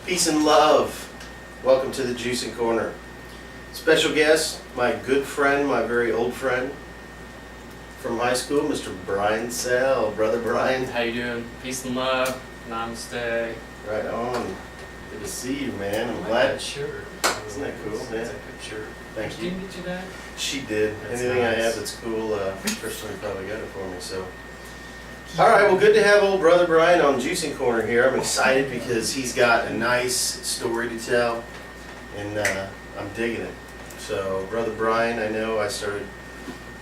Peace and love. Welcome to the Juicing Corner. Special guest, my good friend, my very old friend from high school, Mr. Brian Sell. Brother Brian. How you doing? Peace and love. Namaste. Right on. Good to see you, man. I'm I like glad. that shirt. Isn't that cool? That's Yeah. a good shirt. Thank Did you. you get you that? She did. That's Anything I nice. have that's cool, Kristen probably got it for me. So, all right. Well, good to have old brother Brian on Juicing Corner here. I'm excited because he's got a nice story to tell, and I'm digging it. So, brother Brian, I know I started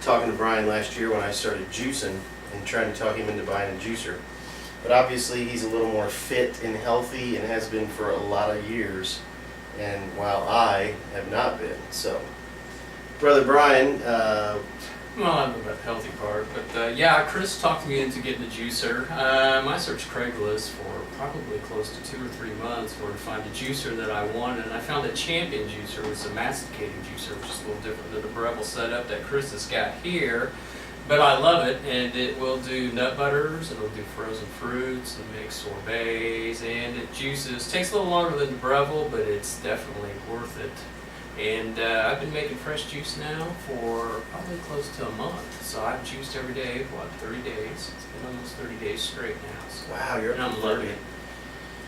talking to Brian last year when I started juicing and trying to talk him into buying a juicer. But obviously, he's a little more fit and healthy and has been for a lot of years. And while I have not been. So, brother Brian, Well, I don't know about the healthy part, but yeah, Chris talked me into getting a juicer. I searched Craigslist for probably close to 2 or 3 months for to find a juicer that I wanted, and I found a Champion juicer. It's a masticating juicer, which is a little different than the Breville setup that Chris has got here. But I love it, and it will do nut butters, it'll do frozen fruits, and make sorbets, and it juices. Takes a little longer than the Breville, but it's definitely worth it. And I've been making fresh juice now for probably close to a month. So I've juiced every day, 30 days? It's been almost 30 days straight now. So. wow, you're And up I'm to loving 30. it.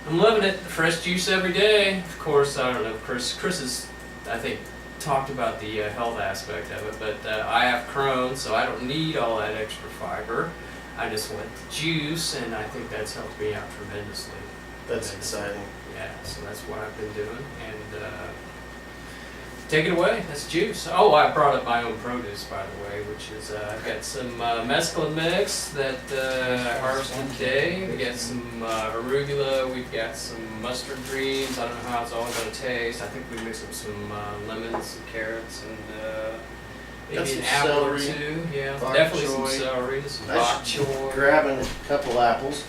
I'm loving it. Fresh juice every day. Of course, I don't know. Chris has, I think, talked about the health aspect of it, but I have Crohn's, so I don't need all that extra fiber. I just want the juice, and I think that's helped me out tremendously. That's exciting. Yeah, so that's what I've been doing. And take it away. That's juice. Oh, I brought up my own produce, by the way, which is I've got some mesclun mix that I harvested today. We got some arugula. We've got some mustard greens. I don't know how it's all going to taste. I think we mixed up some lemons, some carrots, and Got maybe an some apple or celery, two. Yeah, bok definitely choy. some celery, some I bok should choy. grabbing a couple apples.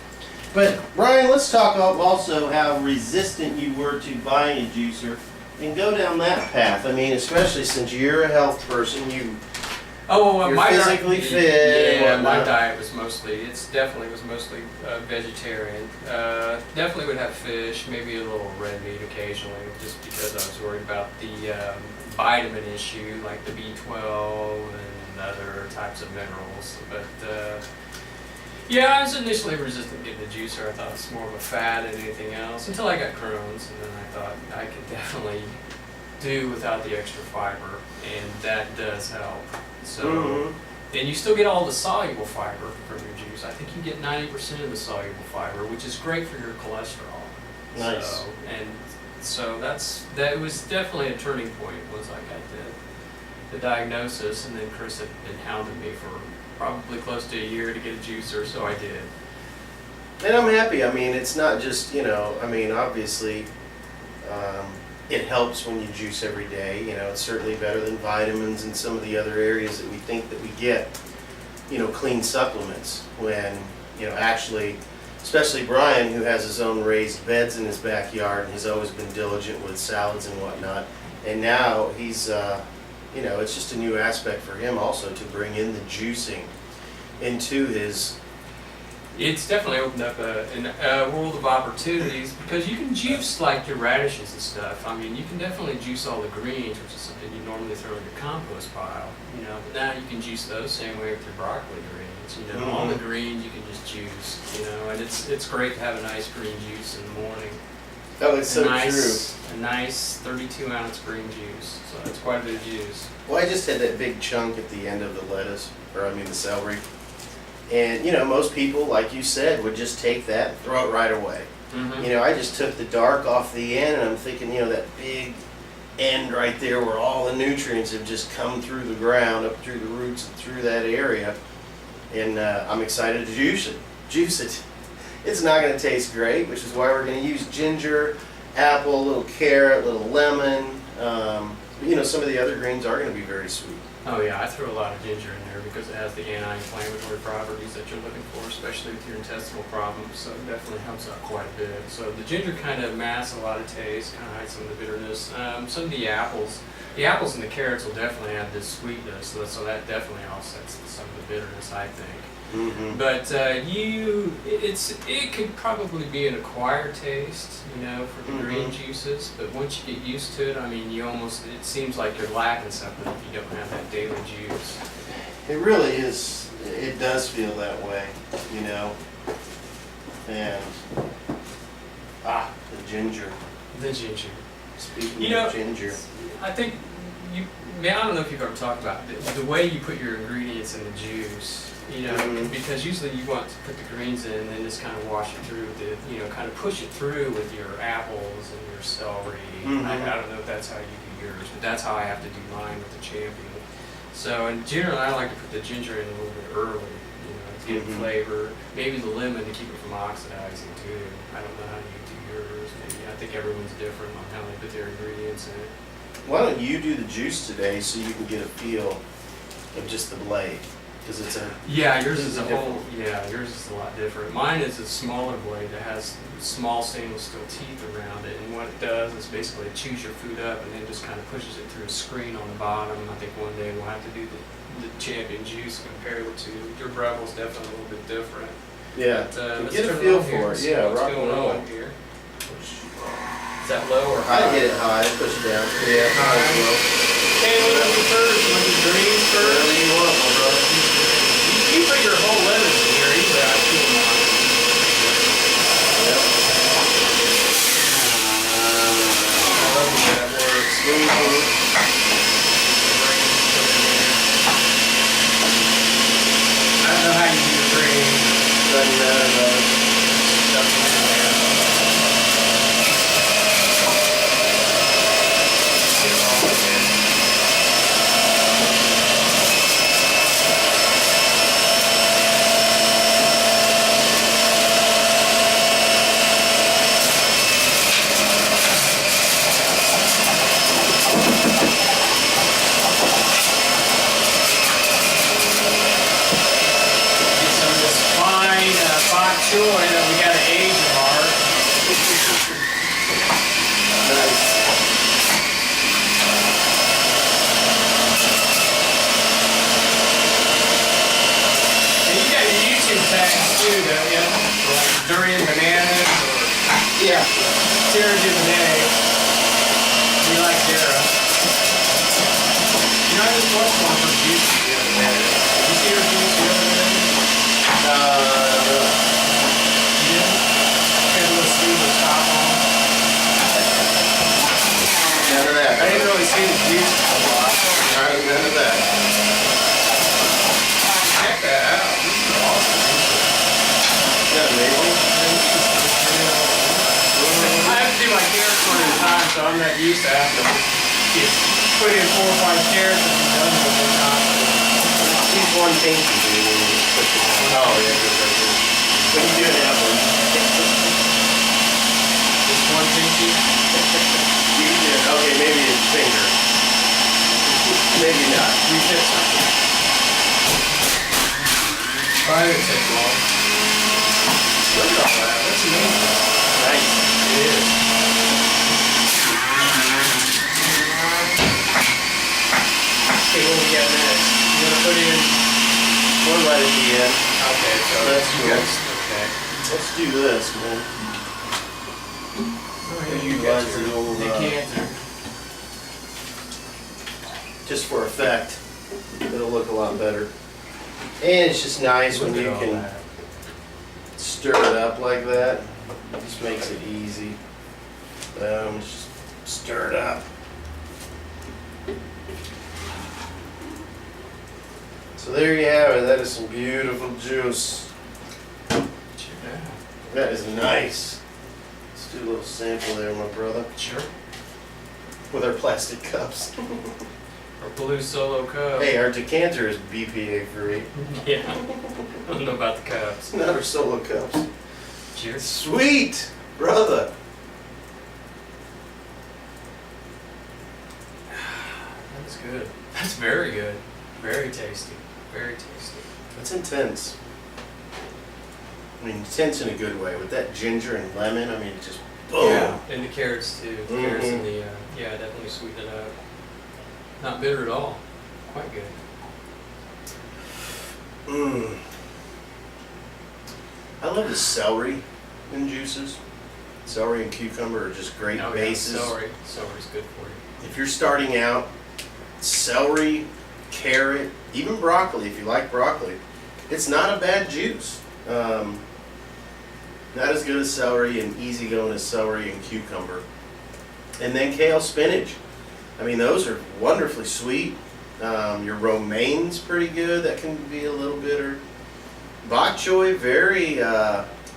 But Brian, let's talk also how resistant you were to buying a juicer and go down that path. I mean, especially since you're a health person, you're physically fit. Yeah, and my whatnot. diet was mostly, was mostly vegetarian. Definitely would have fish, maybe a little red meat occasionally, just because I was worried about the vitamin issue, like the B12 and other types of minerals. But yeah, I was initially resistant to getting a juicer. I thought it was more of a fad than anything else, until I got Crohn's, and then I thought I could definitely do without the extra fiber, and that does help. So, and you still get all the soluble fiber from your juice. I think you get 90% of the soluble fiber, which is great for your cholesterol. Nice. So that was definitely a turning point once I got the diagnosis, and then Chris had been hounding me for probably close to a year to get a juicer, so I did. And I'm happy. I mean, it's not just, obviously, it helps when you juice every day. It's certainly better than vitamins and some of the other areas that we think that we get, clean supplements when, actually, especially Brian, who has his own raised beds in his backyard, and he's always been diligent with salads and whatnot. And now he's, it's just a new aspect for him also to bring in the juicing into his. It's definitely opened up a world of opportunities, because you can juice like your radishes and stuff. I mean, you can definitely juice all the greens, which is something you normally throw in your compost pile. But now you can juice those same way with your broccoli greens. All the greens you can just juice. And it's great to have a nice green juice in the morning. Oh, it's so true. A nice 32-ounce green juice. So that's quite a bit of juice. Well, I just had that big chunk at the end of the lettuce, the celery. And, most people, like you said, would just take that and throw it right away. Mm-hmm. I just took the dark off the end, and I'm thinking, that big end right there where all the nutrients have just come through the ground, up through the roots and through that area. And I'm excited to juice it. It's not going to taste great, which is why we're going to use ginger, apple, a little carrot, a little lemon. Some of the other greens are going to be very sweet. Oh yeah, I threw a lot of ginger in there because it has the anti-inflammatory properties that you're looking for, especially with your intestinal problems. So it definitely helps out quite a bit. So the ginger kind of masks a lot of taste, kind of hides some of the bitterness. Some of the apples and the carrots will definitely add this sweetness. So that definitely offsets some of the bitterness, I think. Mm-hmm. But it could probably be an acquired taste, you know, for the green juices. But once you get used to it, I mean, it seems like you're lacking something if you don't have that daily juice. It really is. It does feel that way, you know. And the ginger. The ginger. Speaking of ginger, I think I don't know if you've ever talked about the way you put your ingredients in the juice. You know, because usually you want to put the greens in and then just kind of wash it through with kind of push it through with your apples and your celery. I don't know if that's how you do yours, but that's how I have to do mine with the Champion. So, and generally I like to put the ginger in a little bit early, you know, to get flavor. Maybe the lemon to keep it from oxidizing too. I don't know how you do yours. Maybe I think everyone's different on how they put their ingredients in it. why don't you do the juice today so you can get a feel of just the blade? Because it's a yours is yours is a lot different. Mine is a smaller blade that has small stainless steel teeth around it, and what it does is basically it chews your food up and then just kind of pushes it through a screen on the bottom. I think one day we'll have to do the Champion juice and compare the two. Your Breville's definitely a little bit different. yeah. Let's Get a turn it feel on here for and it. see Yeah, what's rock and going roll. on here. Is that low or high? I get it high. Push it down. Yeah, high as well. Hey, what do you first? You want the greens first? Whatever you want, my brother. You put your whole lemons in here. Usually I peel them on. Yep. I love the way that works. I don't know how you do the greens. Doesn't matter though. Stuff them in there. Get it all in. Get some of this fine bok choy that we got to age hard. Nice. And you got your YouTube tags too, don't you? Like durian bananas or Yeah. Sarah Duvernay. We like Sarah. You know, I just watched one of her juices the other day. Did you see her juice the other day? You didn't? Had a little sleeveless top on. None of that. I didn't really see the juice a lot. None of that. Check that out. This is awesome. Isn't that amazing? I have to do my carrots one at a time, so I'm not used to having to just put in 4 or 5 carrots and be done with it constantly. Use one pinky, dude, and you just push it down. Oh, yeah, good, good, good. When you do an apple, Just one pinky. okay, maybe a finger. Maybe not. You hit something. Probably didn't take long. Look at all that. That's amazing. Nice. It is. Okay, what we got next? You want to put in... One right at the end. Okay, so That's you cool. guys... Okay. Let's do this, man. You Utilize got your the old, decanter. just for effect. It'll look a lot better. And it's just nice when Look you at all can that. stir it up like that. It just makes it easy. Just stir it up. So there you have it. That is some beautiful juice. Check that out. That is nice. Let's do a little sample there, my brother. Sure. With our plastic cups. Or blue solo cup. Hey, our decanter is BPA free. Yeah. I don't know about the cups. Not our solo cups. Cheers. Sweet, brother. That's good. That's very good. Very tasty. Very tasty. It's intense. I mean, intense in a good way. With that ginger and lemon, I mean, just boom. Yeah, and the carrots too. The carrots and the, definitely sweeten it up. Not bitter at all. Quite good. Mmm. I love the celery in juices. Celery and cucumber are just great Oh, bases. Yeah, celery's good for you. If you're starting out, celery, carrot, even broccoli, if you like broccoli, it's not a bad juice. Not as good as celery and easy going as celery and cucumber. And then kale, spinach. I mean, those are wonderfully sweet. Your romaine's pretty good. That can be a little bitter. Bok choy, very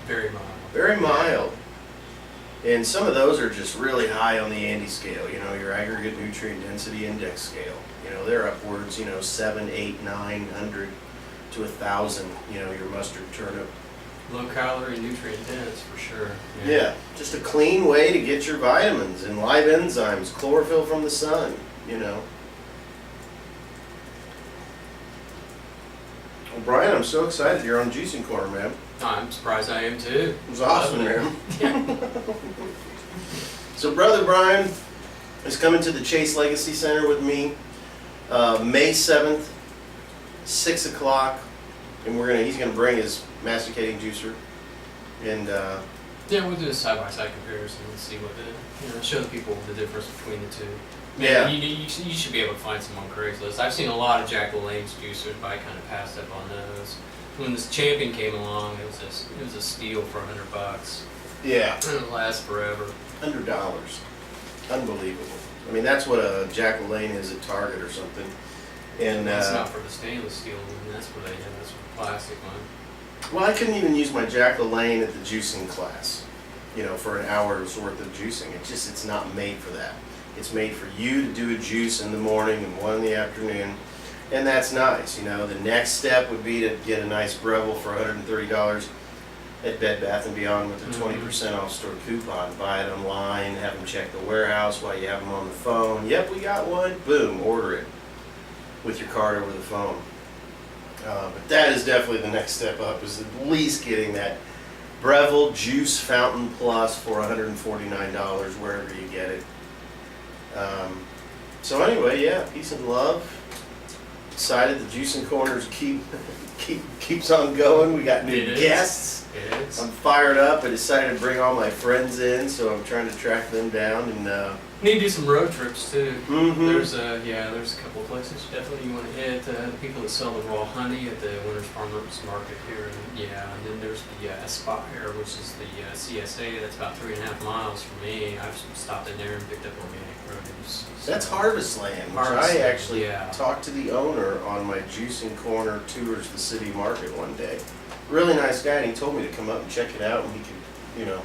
Very mild. very mild. And some of those are just really high on the Andy scale, you know, your aggregate nutrient density index scale. You know, they're upwards, 7, 8, 900 to 1,000, your mustard turnip. Low calorie, nutrient dense for sure. Yeah, just a clean way to get your vitamins and live enzymes, chlorophyll from the sun, Well, Brian, I'm so excited you're on Juicing Corner, man. I'm surprised I am too. It was awesome, man. Yeah. So Brother Brian is coming to the Chase Legacy Center with me May 7th, 6 o'clock, and he's gonna bring his masticating juicer, and Yeah, we'll do a side-by-side comparison and see what show the people the difference between the two. Yeah. You should be able to find some on Craigslist. I've seen a lot of Jack LaLanne's juicers, but I kind of passed up on those. When this Champion came along, it was a steal for $100. yeah, And it lasts forever. $100, unbelievable. I mean, that's what a Jack LaLanne is at Target or something, and That's not for the stainless steel one. That's what they have. That's for the plastic one. well, I couldn't even use my Jack LaLanne at the juicing class, for an hour's worth of juicing. It's not made for that. It's made for you to do a juice in the morning and one in the afternoon, and that's nice. The next step would be to get a nice Breville for $130 at Bed Bath & Beyond with a 20% off store coupon. Buy it online, have them check the warehouse while you have them on the phone. Yep, we got one. Boom, order it with your card over the phone. But that is definitely the next step up, is at least getting that Breville Juice Fountain Plus for $149 wherever you get it. So anyway, yeah, peace and love. Excited the Juicing Corners keeps on going. We got new guests. It is. I'm fired up. I decided to bring all my friends in, so I'm trying to track them down and. Need to do some road trips too. Mm-hmm. There's a couple of places definitely you want to hit. The people that sell the raw honey at the Winter's Farmers Market here, and then there's the Aspire, which is the CSA. That's about 3.5 miles from me. I've stopped in there and picked up organic produce. So. That's Harvest Land, which Harvest I Land, actually yeah. talked to the owner on my Juicing Corner tours the city market one day. Really nice guy, and he told me to come up and check it out, and he could,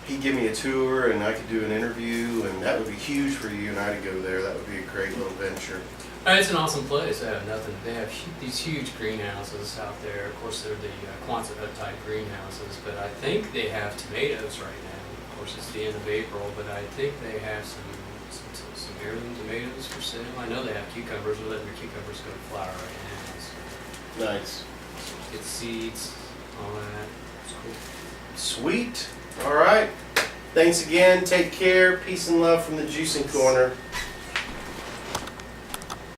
he'd give me a tour, and I could do an interview, and that would be huge for you and I to go there. That would be a great little venture. It's an awesome place. They have nothing. They have these huge greenhouses out there. Of course, they're the Quonset type greenhouses, but I think they have tomatoes right now. Of course, it's the end of April, but I think they have some heirloom tomatoes for sale. I know they have cucumbers. We're letting their cucumbers go to flower right now. So Nice. get seeds, all that. It's cool. Sweet. All right. Thanks again. Take care. Peace and love from the Juicing Corner.